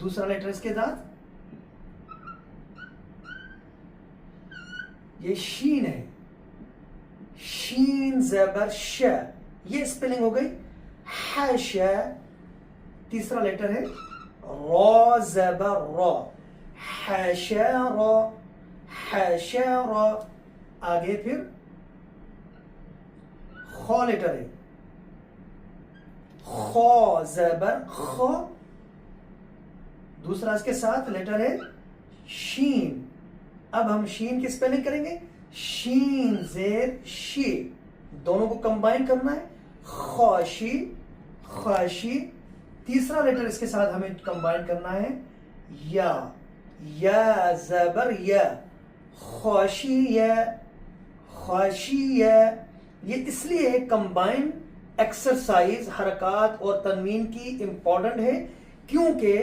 دوسرا لیٹر اس کے ساتھ یہ شین ہے، شین زبر ش، یہ اسپیلنگ ہو گئی حش۔ تیسرا لیٹر ہے را زبر را، حشر، حشر۔ آگے پھر خا لیٹر ہے، خا زبر خ۔ دوسرا اس کے ساتھ لیٹر ہے شین۔ اب ہم شین کی اسپیلنگ کریں گے، شین زیر شی، دونوں کو کمبائن کرنا ہے، خاشی، خاشی۔ تیسرا لیٹر اس کے ساتھ ہمیں کمبائن کرنا ہے یا، یا زبر یا، خاشی یا، خاشی یا۔ یہ اس لیے کمبائن ایکسرسائز حرکات اور تنوین کی امپورٹنٹ ہے کیونکہ